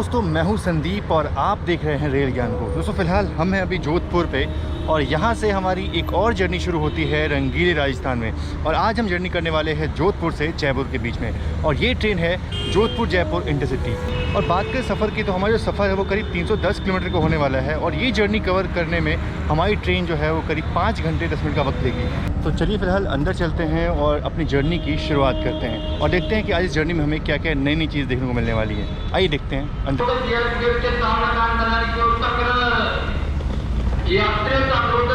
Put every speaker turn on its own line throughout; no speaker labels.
दोस्तों, मैं हूं संदीप और आप देख रहे हैं रेल ज्ञान को। दोस्तों फ़िलहाल हम हैं अभी जोधपुर पे और यहाँ से हमारी एक और जर्नी शुरू होती है रंगीले राजस्थान में। और आज हम जर्नी करने वाले हैं जोधपुर से जयपुर के बीच में और ये ट्रेन है जोधपुर जयपुर इंटरसिटी। और बात करें सफ़र की तो हमारा जो सफ़र है वो करीब 310 किलोमीटर का होने वाला है और ये जर्नी कवर करने में हमारी ट्रेन जो है वो करीब 5 घंटे 10 मिनट का वक्त लेगी। तो चलिए फ़िलहाल अंदर चलते हैं और अपनी जर्नी की शुरुआत करते हैं और देखते हैं कि आज इस जर्नी में हमें क्या क्या नई नई चीज़ देखने को मिलने वाली है। आइए देखते हैं अंदर।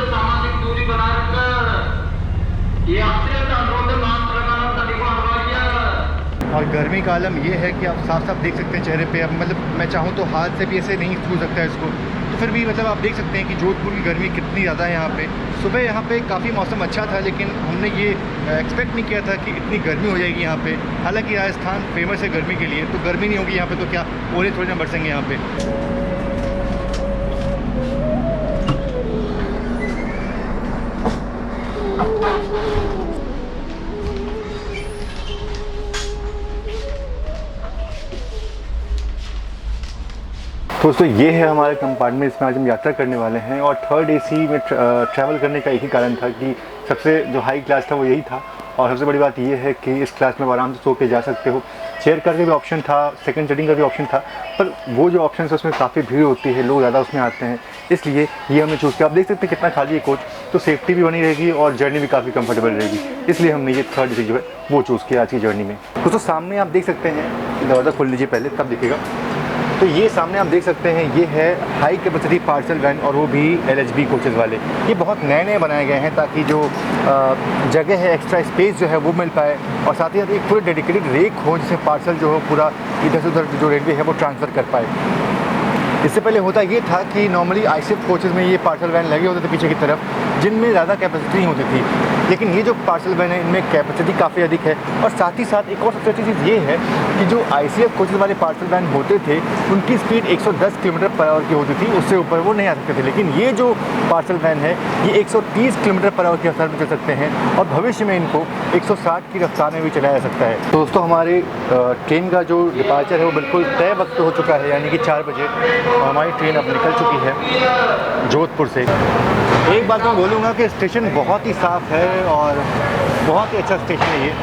सामाजिक दूरी बनाकर
और गर्मी का आलम ये है कि आप साफ साफ देख सकते हैं चेहरे पे। अब मतलब मैं चाहूँ तो हाथ से भी ऐसे नहीं छू सकता है इसको, तो फिर भी मतलब आप देख सकते हैं कि जोधपुर की गर्मी कितनी ज़्यादा है यहाँ पे। सुबह यहाँ पे काफ़ी मौसम अच्छा था लेकिन हमने ये एक्सपेक्ट नहीं किया था कि इतनी गर्मी हो जाएगी यहाँ पे। हालांकि राजस्थान फेमस है गर्मी के लिए, तो गर्मी नहीं होगी यहाँ पे तो क्या ओले थोड़ी ना बरसेंगे यहाँ पे। दोस्तों ये है हमारा कंपार्टमेंट, इसमें आज हम यात्रा करने वाले हैं। और थर्ड एसी में ट्रैवल करने का एक ही कारण था कि सबसे जो हाई क्लास था वो यही था। और सबसे बड़ी बात ये है कि इस क्लास में आराम से सो के जा सकते हो। चेयर कार का भी ऑप्शन था, सेकंड सीटिंग का भी ऑप्शन था, पर वो जो ऑप्शन है उसमें काफ़ी भीड़ होती है, लोग ज़्यादा उसमें आते हैं, इसलिए ये हमने चूज़ किया। आप देख सकते हैं कितना खाली है कोच, तो सेफ्टी भी बनी रहेगी और जर्नी भी काफ़ी कंफर्टेबल रहेगी, इसलिए हमने ये थर्ड एसी जो है वो चूज़ किया आज की जर्नी में। दोस्तों सामने आप देख सकते हैं, दरवाज़ा खोल लीजिए पहले तब दिखेगा। तो ये सामने आप देख सकते हैं ये है हाई कैपेसिटी पार्सल वैन और वो भी LHB कोचेज़ वाले। ये बहुत नए नए बनाए गए हैं ताकि जो जगह है, एक्स्ट्रा स्पेस जो है वो मिल पाए और साथ ही साथ एक पूरे डेडिकेटेड रेक हो जिससे पार्सल जो हो पूरा इधर से उधर जो रेलवे है वो ट्रांसफ़र कर पाए। इससे पहले होता ये था कि नॉर्मली ISIF कोचेज़ में ये पार्सल वैन लगे होते थे पीछे की तरफ, जिनमें ज़्यादा कैपेसिटी नहीं होती थी, लेकिन ये जो पार्सल वैन है इनमें कैपेसिटी काफ़ी अधिक है। और साथ ही साथ एक और सबसे अच्छी चीज़ ये है कि जो ICF कोचेज़ वाले पार्सल वैन होते थे उनकी स्पीड 110 किलोमीटर पर आवर की होती थी, उससे ऊपर वो नहीं आ सकते थे। लेकिन ये जो पार्सल वैन है ये 130 किलोमीटर पर आवर की रफ्तार में चल सकते हैं और भविष्य में इनको 160 की रफ्तार में भी चलाया जा सकता है। तो दोस्तों हमारे ट्रेन का जो डिपार्चर है वो बिल्कुल तय वक्त हो चुका है, यानी कि 4 बजे हमारी ट्रेन अब निकल चुकी है जोधपुर से। एक बात मैं बोलूँगा कि स्टेशन बहुत ही साफ़ है और बहुत ही अच्छा स्टेशन है ये।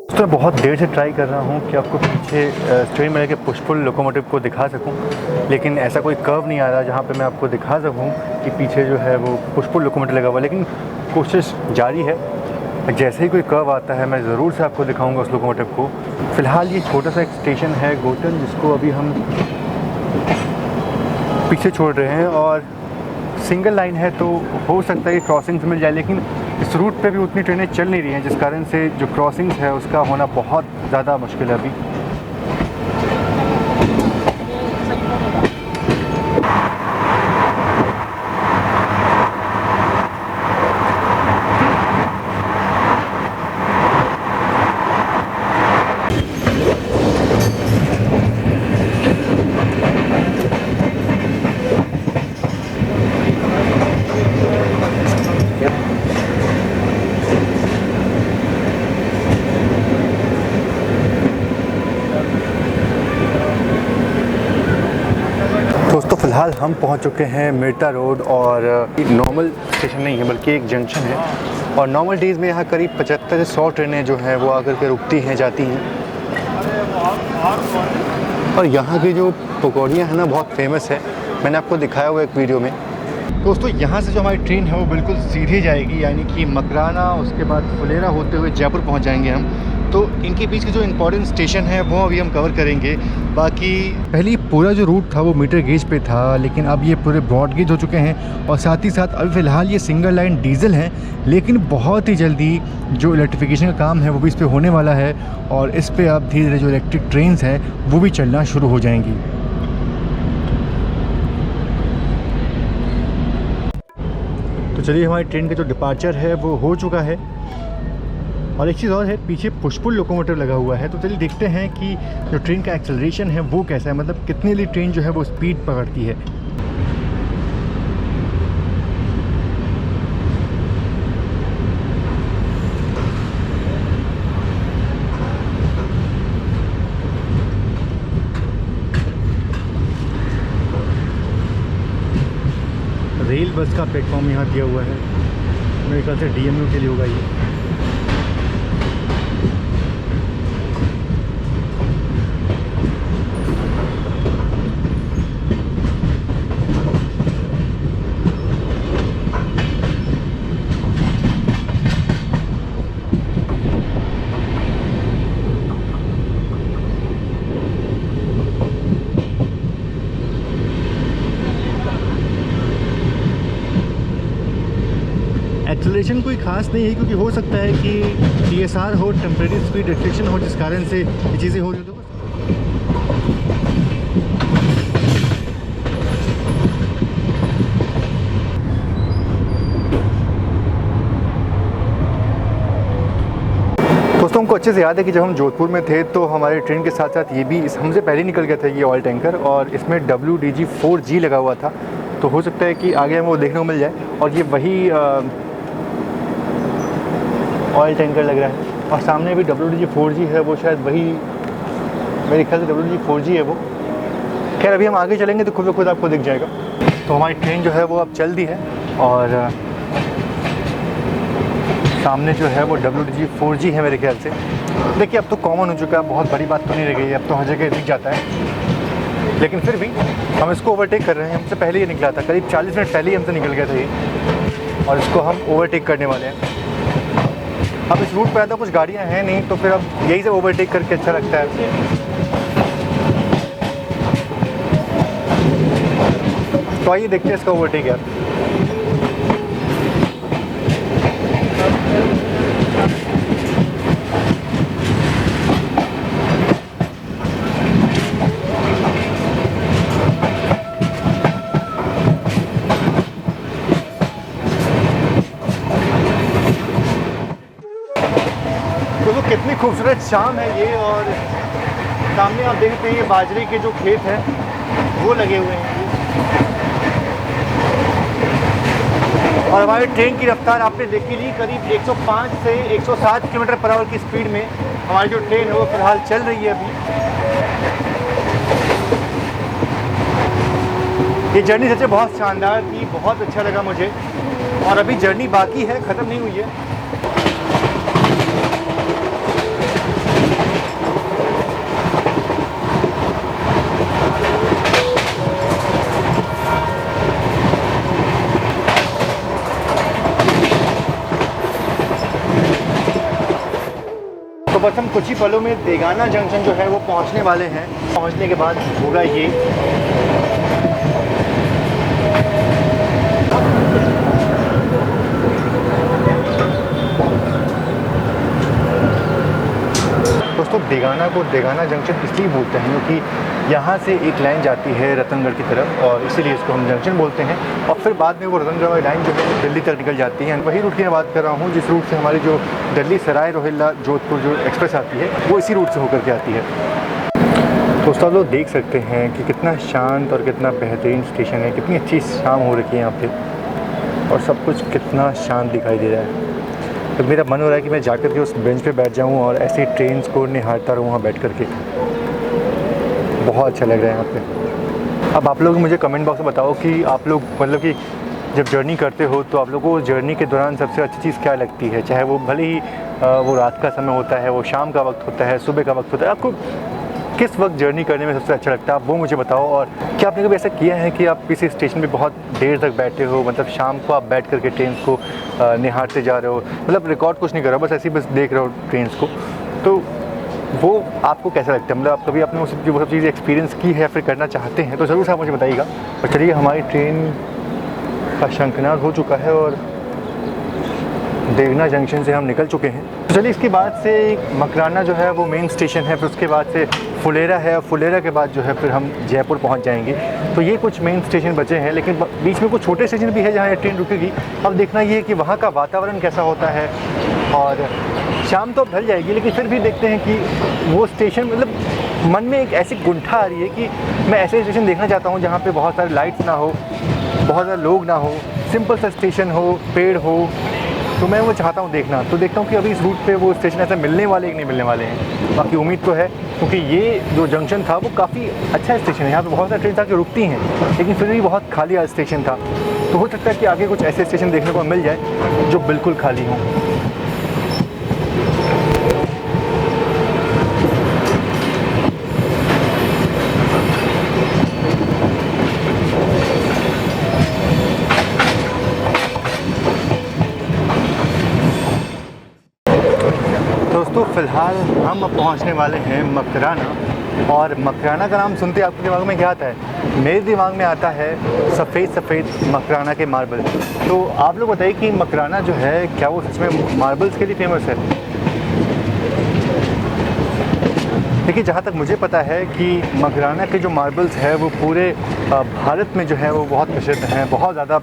तो मैं बहुत देर से ट्राई कर रहा हूँ कि आपको पीछे स्टीयरिंग मिरर के पुश-पुल लोकोमोटिव को दिखा सकूँ, लेकिन ऐसा कोई कर्व नहीं आ रहा जहाँ पे मैं आपको दिखा सकूँ कि पीछे जो है वो पुश-पुल लोकोमोटिव लगा हुआ है। लेकिन कोशिश जारी है, जैसे ही कोई कर्व आता है मैं ज़रूर से आपको दिखाऊँगा उस लोकोमोटिव को। फ़िलहाल ये छोटा सा एक स्टेशन है गोटन, जिसको अभी हम पीछे छोड़ रहे हैं और सिंगल लाइन है तो हो सकता है कि क्रॉसिंग्स मिल जाए, लेकिन इस रूट पे भी उतनी ट्रेनें चल नहीं रही हैं, जिस कारण से जो क्रॉसिंग्स है उसका होना बहुत ज़्यादा मुश्किल है अभी। फ़िलहाल हम पहुंच चुके हैं मेरठा रोड और नॉर्मल स्टेशन नहीं है बल्कि एक जंक्शन है। और नॉर्मल डेज़ में यहाँ करीब 75 से 100 ट्रेनें जो हैं वो आकर के रुकती हैं, जाती हैं। और यहाँ की जो पकौड़ियाँ हैं ना बहुत फेमस है, मैंने आपको दिखाया हुआ एक वीडियो में। दोस्तों यहाँ से जो हमारी ट्रेन है वो बिल्कुल सीधे जाएगी, यानी कि मकराना उसके बाद फुलेरा होते हुए जयपुर पहुँच जाएंगे हम। तो इनके बीच के जो इम्पोर्टेंट स्टेशन है वो अभी हम कवर करेंगे। बाकी पहले पूरा जो रूट था वो मीटर गेज पे था, लेकिन अब ये पूरे ब्रॉड गेज हो चुके हैं। और साथ ही साथ अभी फ़िलहाल ये सिंगल लाइन डीजल हैं, लेकिन बहुत ही जल्दी जो इलेक्ट्रिफिकेशन का काम है वो भी इस पर होने वाला है। और इस पर अब धीरे धीरे जो इलेक्ट्रिक ट्रेन्स हैं वो भी चलना शुरू हो जाएंगी। तो चलिए, हमारी ट्रेन का जो डिपार्चर है वो हो चुका है। और एक चीज़ और है, पीछे पुश-पुल लोकोमोटिव लगा हुआ है। तो चलिए देखते हैं कि जो ट्रेन का एक्सेलरेशन है वो कैसा है, मतलब कितने लिए ट्रेन जो है वो स्पीड पकड़ती है। रेल बस का प्लेटफॉर्म यहाँ दिया हुआ है, मेरे ख्याल से डीएमयू के लिए होगा ये। एक्सेलरेशन कोई ख़ास नहीं है, क्योंकि हो सकता है कि TSR हो, टेम्परेरी स्पीड रिस्ट्रिक्शन हो, जिस कारण से ये चीज़ें हो रही हो। दोस्तों, हमको अच्छे से याद है कि जब हम जोधपुर में थे तो हमारे ट्रेन के साथ साथ ये भी हमसे पहले निकल गया था ये ऑयल टैंकर, और इसमें WDG4G लगा हुआ था। तो हो सकता है कि आगे हमें वो देखने को मिल जाए। और ये वही ऑयल टैंकर लग रहा है, और सामने भी WDG4G है, वो शायद वही, मेरे ख्याल से WDG4G है वो। खैर, अभी हम आगे चलेंगे तो खुद ब खुद आपको दिख जाएगा। तो हमारी ट्रेन जो है वो अब चल दी है, और सामने जो है वो WDG4G है मेरे ख्याल से। देखिए, अब तो कॉमन हो चुका है, बहुत बड़ी बात तो नहीं रह गई है, अब तो हर जगह दिख जाता है। लेकिन फिर भी हम इसको ओवरटेक कर रहे हैं। हमसे पहले ये निकला था, करीब 40 मिनट पहले ही हमसे निकल गया था ये, और इसको हम ओवरटेक करने वाले हैं। अब इस रूट पर ज़्यादा कुछ गाड़ियाँ हैं नहीं, तो फिर अब यही से ओवरटेक करके अच्छा लगता है। तो आइए देखते हैं इसका ओवरटेक यार। कितनी खूबसूरत शाम है ये, और सामने आप देखते हैं ये बाजरे के जो खेत हैं वो लगे हुए हैं। और हमारी ट्रेन की रफ्तार आपने देखी ली, करीब 105 से 107 किलोमीटर पर आवर की स्पीड में हमारी जो ट्रेन है वो फिलहाल चल रही है अभी। ये जर्नी सच्चे बहुत शानदार थी, बहुत अच्छा लगा मुझे। और अभी जर्नी बाकी है, ख़त्म नहीं हुई है। तो बस हम कुछ ही पलों में देगाना जंक्शन जो है वो पहुंचने वाले हैं। पहुंचने के बाद होगा ये, दोस्तों देगाना को देगाना जंक्शन इसलिए बोलते हैं क्योंकि यहाँ से एक लाइन जाती है रतनगढ़ की तरफ, और इसीलिए इसको हम जंक्शन बोलते हैं। और फिर बाद में वो रतनगढ़ वाली लाइन जो है दिल्ली तक निकल जाती है। वही रूट की मैं बात कर रहा हूँ जिस रूट से हमारी जो दिल्ली सराय रोहिल्ला जोधपुर जो एक्सप्रेस आती है वो इसी रूट से होकर के आती है। दोस्तों आप लोग देख सकते हैं कि कितना शांत और कितना बेहतरीन स्टेशन है, कितनी अच्छी शाम हो रखी है यहाँ पे, और सब कुछ कितना शांत दिखाई दे रहा है। तो मेरा मन हो रहा है कि मैं जाकर के उस बेंच पे बैठ जाऊँ और ऐसे ट्रेन को निहारता रहूँ वहाँ बैठ कर के। बहुत अच्छा लग रहा है यहाँ पे। अब आप लोग मुझे कमेंट बॉक्स में बताओ कि आप लोग मतलब कि जब जर्नी करते हो तो आप लोगों को जर्नी के दौरान सबसे अच्छी चीज़ क्या लगती है, चाहे वो भले ही वो रात का समय होता है, वो शाम का वक्त होता है, सुबह का वक्त होता है, आपको किस वक्त जर्नी करने में सबसे अच्छा लगता है आप वो मुझे बताओ। और क्या आपने कभी ऐसा किया है कि आप किसी स्टेशन पे बहुत देर तक बैठे हो, मतलब शाम को आप बैठ करके ट्रेन को निहारते जा रहे हो, मतलब रिकॉर्ड कुछ नहीं कर रहे हो, बस ऐसे ही बस देख रहे हो ट्रेन को, तो वो आपको कैसा लगता है, मतलब आप कभी आपने वो सब चीज़ें एक्सपीरियंस की है या फिर करना चाहते हैं तो ज़रूर से आप मुझे बताइएगा। और चलिए, हमारी ट्रेन का शंखनाद हो चुका है और देवना जंक्शन से हम निकल चुके हैं। तो चलिए, इसके बाद से मकराना जो है वो मेन स्टेशन है, फिर उसके बाद से फुलेरा है, और फुलेरा के बाद जो है फिर हम जयपुर पहुंच जाएंगे। तो ये कुछ मेन स्टेशन बचे हैं, लेकिन बीच में कुछ छोटे स्टेशन भी है जहाँ ये ट्रेन रुकेगी। अब देखना ये है कि वहाँ का वातावरण कैसा होता है, और शाम तो अब ढल जाएगी, लेकिन फिर भी देखते हैं कि वो स्टेशन, मतलब मन में एक ऐसी गुंठा आ रही है कि मैं ऐसे स्टेशन देखना चाहता हूँ जहाँ पे बहुत सारे लाइट्स ना हो, बहुत ज़्यादा लोग ना हो, सिंपल सा स्टेशन हो, पेड़ हो, तो मैं वो चाहता हूँ देखना। तो देखता हूँ कि अभी इस रूट पे वो स्टेशन ऐसे मिलने वाले कि नहीं मिलने वाले हैं। बाकी उम्मीद तो है, क्योंकि ये जो जंक्शन था वो काफ़ी अच्छा स्टेशन है, यहाँ पे बहुत सारी ट्रेन आके रुकती हैं, लेकिन फिर भी बहुत खाली स्टेशन था। तो हो सकता है कि आगे कुछ ऐसे स्टेशन देखने को मिल जाए जो बिल्कुल खाली हों। दोस्तों, फ़िलहाल हम अब पहुंचने वाले हैं मकराना, और मकराना का नाम सुनते आपके दिमाग में क्या आता है? मेरे दिमाग में आता है सफ़ेद मकराना के मार्बल। तो आप लोग बताइए कि मकराना जो है, क्या वो सच में मार्बल्स के लिए फेमस है? देखिए, जहाँ तक मुझे पता है कि मकराना के जो मार्बल्स है वो पूरे भारत में जो है वो बहुत प्रसिद्ध हैं, बहुत ज़्यादा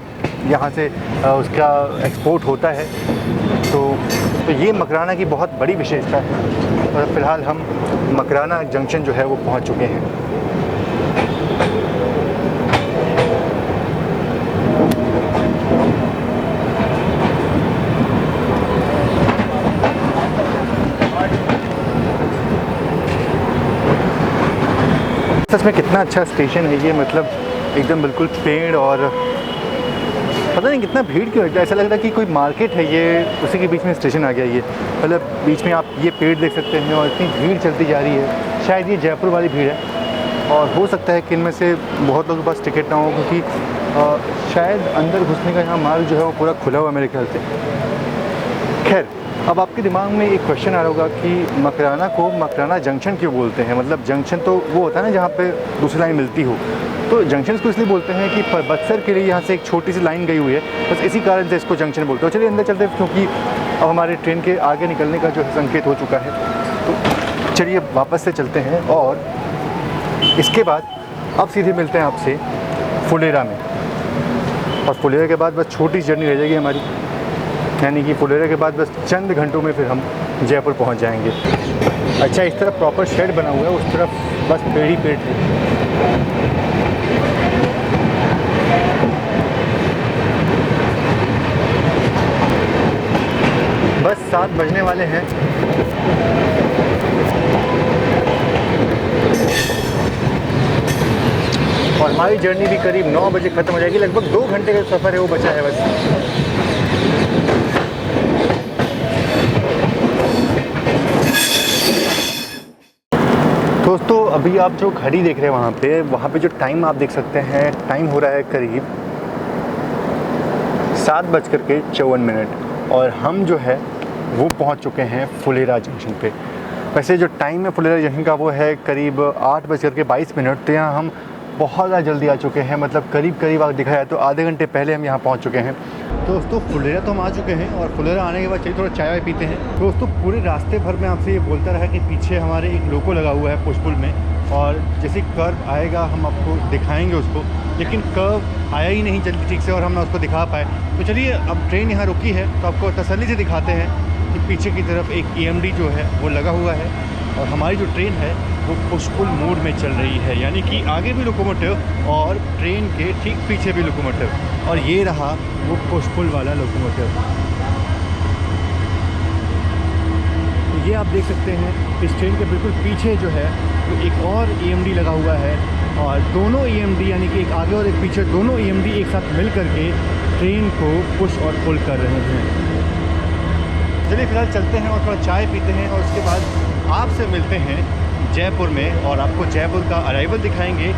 यहाँ से उसका एक्सपोर्ट होता है। तो ये मकराना की बहुत बड़ी विशेषता है। और फ़िलहाल हम मकराना जंक्शन जो है वो पहुँच चुके हैं। सच में कितना अच्छा स्टेशन है ये, मतलब एकदम बिल्कुल पेड़, और पता नहीं कितना भीड़ क्यों है, ऐसा लग रहा है कि कोई मार्केट है ये, उसी के बीच में स्टेशन आ गया ये। मतलब बीच में आप ये पेड़ देख सकते हैं और इतनी भीड़ चलती जा रही है। शायद ये जयपुर वाली भीड़ है, और हो सकता है कि इनमें से बहुत लोगों के पास टिकट ना हो, क्योंकि शायद अंदर घुसने का यहाँ मार्ग जो है वो पूरा खुला हुआ मेरे ख्याल से। खैर, अब आपके दिमाग में एक क्वेश्चन आ रहा होगा कि मकराना को मकराना जंक्शन क्यों बोलते हैं? मतलब जंक्शन तो वो होता है ना जहाँ पे दूसरी लाइन मिलती हो। तो जंक्शन को इसलिए बोलते हैं कि बक्सर के लिए यहाँ से एक छोटी सी लाइन गई हुई है, बस इसी कारण से इसको जंक्शन बोलते हैं। चलिए अंदर चलते हैं, क्योंकि अब हमारे ट्रेन के आगे निकलने का जो है संकेत हो चुका है। तो चलिए वापस से चलते हैं, और इसके बाद अब सीधे मिलते हैं आपसे फुलेरा में। और फुलेरा के बाद बस छोटी जर्नी रह जाएगी हमारी, यानी कि फुलेरा के बाद बस चंद घंटों में फिर हम जयपुर पहुंच जाएंगे। अच्छा, इस तरफ प्रॉपर शेड बना हुआ है, उस तरफ बस पेड़ ही पेड़ थे। बस 7 बजने वाले हैं। और हमारी जर्नी भी करीब 9 बजे ख़त्म हो जाएगी। लगभग 2 घंटे का सफ़र है वो बचा है बस। दोस्तों, अभी आप जो घड़ी देख रहे हैं वहाँ पे जो टाइम आप देख सकते हैं, टाइम हो रहा है करीब 7:54, और हम जो है वो पहुँच चुके हैं फुलेरा जंक्शन पे। वैसे जो टाइम है फुलेरा जंक्शन का वो है करीब 8:22। तो यहाँ हम बहुत ज़्यादा जल्दी आ चुके हैं, मतलब करीब आप दिखाया तो आधे घंटे पहले हम यहाँ पहुँच चुके हैं। दोस्तों, फुलेरा तो हम आ चुके हैं, और फुलेरा आने के बाद चलिए थोड़ा चाय पीते हैं। दोस्तों, पूरे रास्ते भर में आपसे ये बोलता रहा कि पीछे हमारे एक लोगो लगा हुआ है पुष्पुल में, और जैसे कर्व आएगा हम आपको दिखाएंगे उसको, लेकिन कर्व आया ही नहीं जल्दी ठीक से, और हम ना उसको दिखा पाए। तो चलिए, अब ट्रेन यहाँ रुकी है तो आपको तसल्ली से दिखाते हैं कि पीछे की तरफ एक EMD जो है वो लगा हुआ है, और हमारी जो ट्रेन है वो पुष्पुल मोड में चल रही है, यानी कि आगे भी लोकोमोटिव और ट्रेन के ठीक पीछे भी लोकोमोटिव, और ये रहा वो पुष्पुल वाला लोकोमोटिव। तो ये आप देख सकते हैं, इस ट्रेन के बिल्कुल पीछे जो है वो एक और EMD लगा हुआ है, और दोनों EMD यानी कि एक आगे और एक पीछे, दोनों EMD एक साथ मिल करके ट्रेन को पुश और पुल कर रहे हैं। चलिए फिलहाल चलते हैं और थोड़ा चाय पीते हैं, और उसके बाद आपसे मिलते हैं जयपुर में, और आपको जयपुर का अराइवल दिखाएंगे,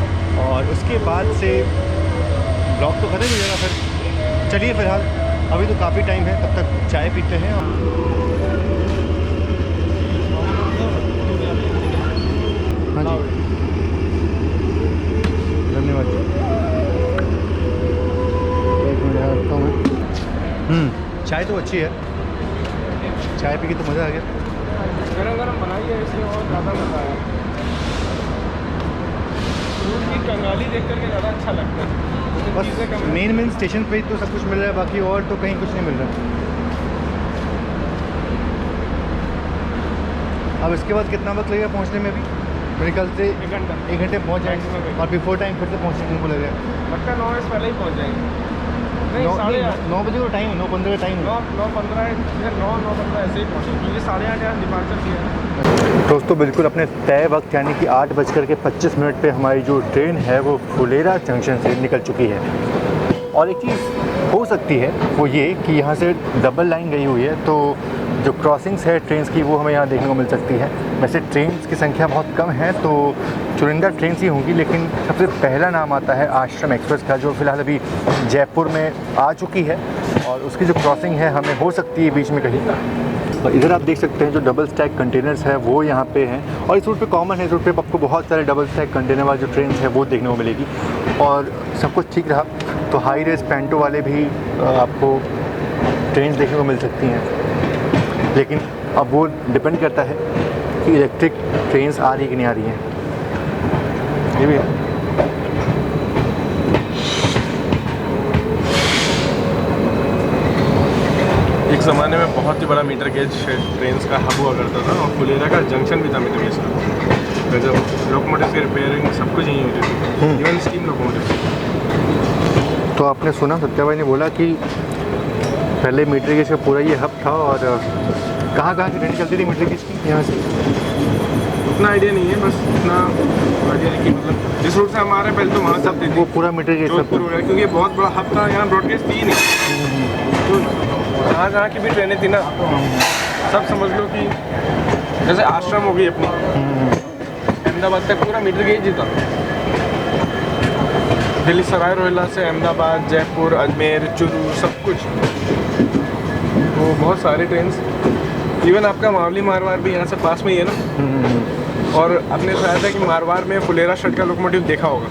और उसके बाद से ब्लॉग तो खत्म हो जाएगा फिर। चलिए फिलहाल अभी तो काफ़ी टाइम है, तब तक चाय पीते हैं। होना चाहिए। धन्यवाद। एक मिनट यहाँ रखता हूँ मैं। चाय तो अच्छी है, चाय पी के तो मज़ा आ गया।
गरम गरम बनाई है इसलिए और ज़्यादा मज़ा आया। दूध की कंगाली देख करके ज़्यादा अच्छा लगता है।
बस मेन स्टेशन पे ही तो सब कुछ मिल रहा है, बाकी और तो कहीं कुछ नहीं मिल रहा। अब इसके बाद कितना वक्त लगेगा पहुंचने में? भी मेरे ख्याल से 1 घंटे पहुंच जाएंगे, और बिफोर टाइम फिर से पहुंचने को लगेगा।
लगता है 9 बजे पहले ही पहुंच जाएंगे। नहीं
9 बजे का टाइम है, 9:15 का टाइम है।
9:15 9:15 ऐसे ही पहुँचे, क्योंकि 8:30 यहाँ डिपार्चर किया है।
दोस्तों बिल्कुल अपने तय वक्त यानी कि 8:25 पे हमारी जो ट्रेन है वो फुलेरा जंक्शन से निकल चुकी है। और एक चीज़ हो सकती है वो ये कि यहाँ से डबल लाइन गई हुई है, तो जो क्रॉसिंग्स है ट्रेन्स की वो हमें यहाँ देखने को मिल सकती है। वैसे ट्रेन्स की संख्या बहुत कम है, तो चुनिंदा ट्रेन ही होंगी, लेकिन सबसे पहला नाम आता है आश्रम एक्सप्रेस का, जो फ़िलहाल अभी जयपुर में आ चुकी है। और उसकी जो क्रॉसिंग है हमें हो सकती है बीच में कहीं। और इधर आप देख सकते हैं जो डबल स्टैक कंटेनर्स है वो यहाँ पे हैं, और इस रूट पे कॉमन है। इस रूट पे आपको बहुत सारे डबल स्टैक कंटेनर वाले जो ट्रेन है वो देखने को मिलेगी। और सब कुछ ठीक रहा तो हाई रेस पेंटो वाले भी आपको ट्रेन देखने को मिल सकती हैं, लेकिन अब वो डिपेंड करता है कि इलेक्ट्रिक ट्रेन्स आ रही है कि नहीं आ रही हैं। ये भी है।
एक ज़माने में बहुत ही बड़ा मीटर गेज ट्रेन का हब हुआ करता था, और फुलेरा का जंक्शन भी था मीटर गेज का। जब लोकोमोटिव की रिपेयरिंग सब कुछ यहीं होती थी, इवन स्टीम लोकोमोटिव।
तो आपने सुना सत्या भाई ने बोला कि पहले मीटर गेज का पूरा ये हब था, और कहाँ की ट्रेन चलती थी मीटर गेज की यहाँ से?
उतना आइडिया नहीं है, बस इतना आइडिया है कि मतलब जिस रूट से हम आ रहे हैं पहले तो वहाँ चलती थी
वो पूरा मीटर गेज सब।
जोधपुर, क्योंकि बहुत बड़ा हब था, यहाँ ब्रॉडगेज थी नहीं। तो जहाँ की भी ट्रेनें थी ना, सब समझ लो कि जैसे आश्रम हो गई अपनी, अहमदाबाद तक पूरा मीटर गेज ही था। दिल्ली सराय रोहिला से अहमदाबाद, जयपुर, अजमेर, चुरू, सब कुछ, वो बहुत सारे ट्रेन। इवन आपका मावली मारवाड़ भी यहाँ से पास में ही है ना। और आपने सुना था कि मारवाड़ में फुलेरा शर्ट का लोकोमोटिव देखा होगा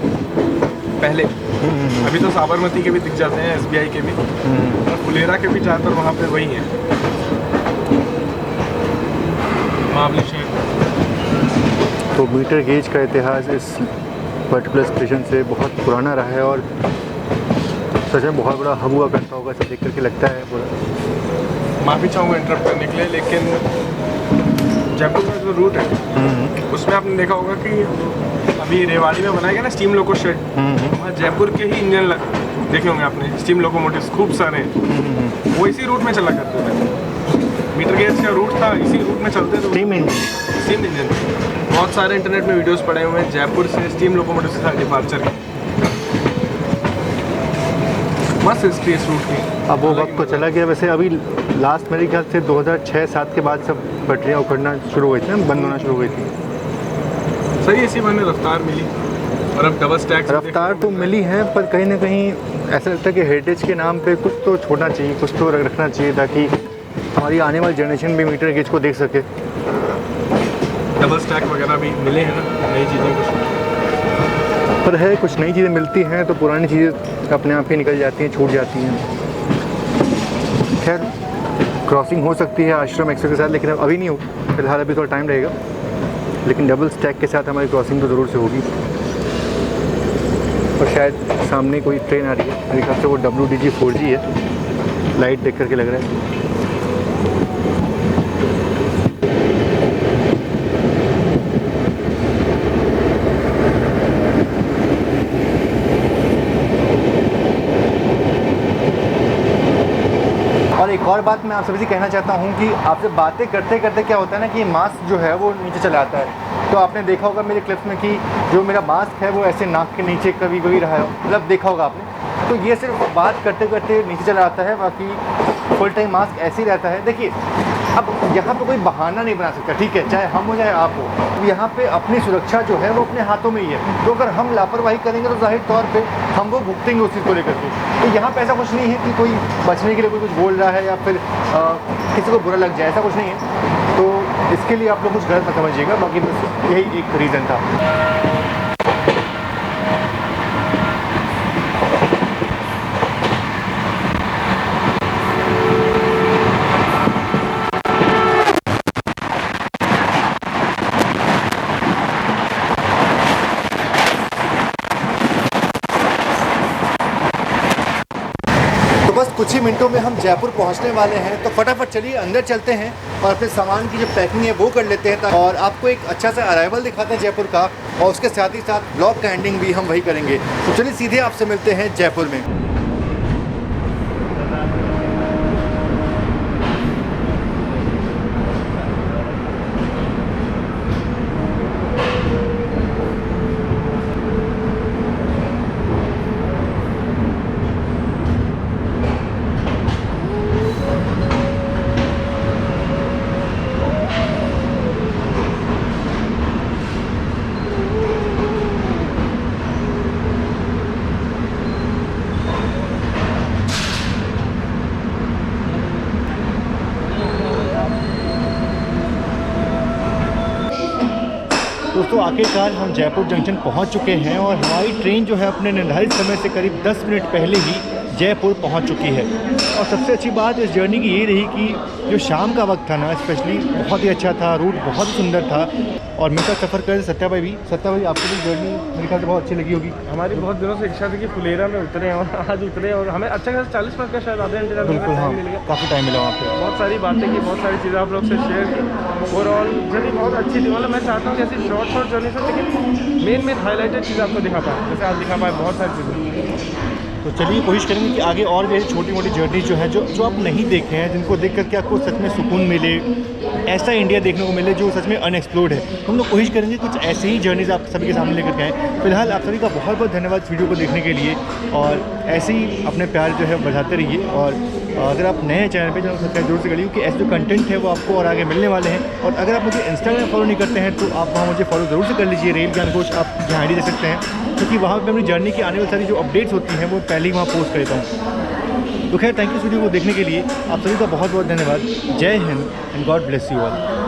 पहले। अभी तो साबरमती के भी दिख जाते हैं, SBI के भी, और फुलेरा के भी ज़्यादातर वहाँ पे वही है, मावली शहर।
तो मीटर गेज का इतिहास इस पर्टिकुलर स्टेशन से बहुत पुराना रहा है, और सच में बहुत बड़ा हब हुआ करता होगा, सब देख करके लगता है पूरा।
माफ़ी चाहूँगा इंटरप्ट करने के लिए, लेकिन जयपुर का जो रूट है उसमें आपने देखा होगा कि अभी रेवाड़ी में बनाया गया ना स्टीम लोको शेड, वहाँ जयपुर के ही इंजन देखे होंगे आपने, स्टीम लोकोमोटिव्स खूब सारे हैं, वो इसी रूट में चला करते थे। मीटर गेज का रूट था, इसी रूट में चलते थे
स्टीम इंजन।
बहुत सारे इंटरनेट में वीडियोस पड़े हुए हैं जयपुर से स्टीम लोकोमोटिव के साथ डिपार्चर की। मस्त हिस्ट्री इस रूट की।
अब वो वक्त तो चला गया। वैसे अभी लास्ट मेरे ख्याल से 2006-07 के बाद सब पटरियाँ उखड़ना शुरू हुई थी ना, बंद होना शुरू हुई थी।
सही, इसी बहाने रफ्तार मिली, और अब डबल स्टैक
रफ्तार तो मिली है, पर कहीं ना कहीं ऐसा लगता है कि हेरिटेज के नाम पे कुछ तो छोड़ना चाहिए, कुछ तो रखना चाहिए, ताकि हमारी आने वाली जनरेशन भी मीटर गेज को देख सके।
डबल स्टैक वगैरह भी मिले हैं ना, नई चीज़ें कुछ,
पर है कुछ नई चीज़ें मिलती हैं तो पुरानी चीज़ें अपने आप ही निकल जाती हैं, छूट जाती हैं। खैर क्रॉसिंग हो सकती है आश्रम एक्सप्रेस के साथ, लेकिन अभी नहीं हो, फिलहाल अभी थोड़ा टाइम रहेगा, लेकिन डबल स्टैक के साथ हमारी क्रॉसिंग तो ज़रूर से होगी। और शायद सामने कोई ट्रेन आ रही है, मेरे ख्याल से वो WDG 4G है, लाइट देख करके लग रहा है। एक और बात मैं आप सभी से कहना चाहता हूँ कि आपसे बातें करते करते क्या होता है ना कि मास्क जो है वो नीचे चला आता है। तो आपने देखा होगा मेरे क्लिप्स में कि जो मेरा मास्क है वो ऐसे नाक के नीचे कभी कभी रहा है, मतलब देखा होगा आपने। तो ये सिर्फ बात करते करते नीचे चला आता है, बाकी फुल टाइम मास्क ऐसे ही रहता है। देखिए अब यहाँ पे कोई बहाना नहीं बना सकता, ठीक है, चाहे हम हो चाहे आप हो। अब यहाँ पे अपनी सुरक्षा जो है वो अपने हाथों में ही है, तो अगर हम लापरवाही करेंगे तो जाहिर तौर पे हम वो भुगतेंगे उस चीज़ को लेकर के। तो यहाँ पे ऐसा कुछ नहीं है कि कोई बचने के लिए कोई कुछ बोल रहा है या फिर किसी को बुरा लग जाए, ऐसा कुछ नहीं है। तो इसके लिए आप लोग कुछ गलत मत समझिएगा, बाकी बस यही एक रीज़न था। बस कुछ ही मिनटों में हम जयपुर पहुंचने वाले हैं, तो फटाफट चलिए अंदर चलते हैं और अपने सामान की जो पैकिंग है वो कर लेते हैं, और आपको एक अच्छा सा अराइवल दिखाते हैं जयपुर का, और उसके साथ ही साथ ब्लॉग का एंडिंग भी हम वही करेंगे। तो चलिए सीधे आपसे मिलते हैं जयपुर में। दोस्तों आखिरकार हम जयपुर जंक्शन पहुंच चुके हैं, और हमारी ट्रेन जो है अपने निर्धारित समय से करीब 10 मिनट पहले ही जयपुर पहुंच चुकी है। और सबसे अच्छी बात इस जर्नी की ये रही कि जो शाम का वक्त था ना स्पेशली, बहुत ही अच्छा था, रूट बहुत ही सुंदर था। और मेरे साथ सफ़र कर सत्या भाई भी। सत्या भाई, आपको भी जर्नी मेरे ख्याल से बहुत अच्छी लगी होगी।
हमारी बहुत दिनों से इच्छा थी कि फुलेरा में उतरे और आज उतरे, और हमें अच्छा खासा 40 मिनट का शायद आधे घंटे
बिल्कुल, हाँ,
मिल गया।
काफ़ी टाइम मिला वहाँ पे।
बहुत सारी बातें की, बहुत सारी चीज़ें आप लोग से शेयर की। ओवरऑल जर्नी बहुत अच्छी थी। मतलब मैं चाहता हूँ कि ऐसी शॉर्ट जर्नी से, लेकिन मेन हाईलाइटेड चीज़ आपको दिखा पाए, जैसे आज दिखा पाए बहुत सारी चीज़ें।
तो चलिए कोशिश करेंगे कि आगे और भी ऐसी छोटी मोटी जर्नी जो है जो आप नहीं देखे हैं, जिनको देख करके आपको सच में सुकून मिले, ऐसा इंडिया देखने को मिले जो सच में अनएक्सप्लोर्ड है। हम लोग कोशिश करेंगे कुछ ऐसे ही जर्नीज़ आप सभी के सामने लेकर के आएँ। फिलहाल आप सभी का बहुत बहुत धन्यवाद इस वीडियो को देखने के लिए, और ऐसे ही अपने प्यार जो है बढ़ाते रहिए। और अगर आप नए चैनल पे, जो सब्सक्राइब जरूर से करिए, क्योंकि ऐसे जो कंटेंट है वो आपको और आगे मिलने वाले हैं। और अगर आप मुझे इंस्टाग्राम फॉलो नहीं करते हैं तो आप वहाँ मुझे फॉलो ज़रूर से कर लीजिए। रेल ज्ञान कोश आप यहाँ ID दे सकते हैं, क्योंकि वहाँ पर अपनी जर्नी की आने वाली सारी जो अपडेट्स होती हैं वो पहले ही वहाँ पोस्ट कर देता हूँ। तो खैर, थैंक यू इस वीडियो को देखने के लिए। आप सभी का बहुत बहुत धन्यवाद। जय Hind and God bless you all.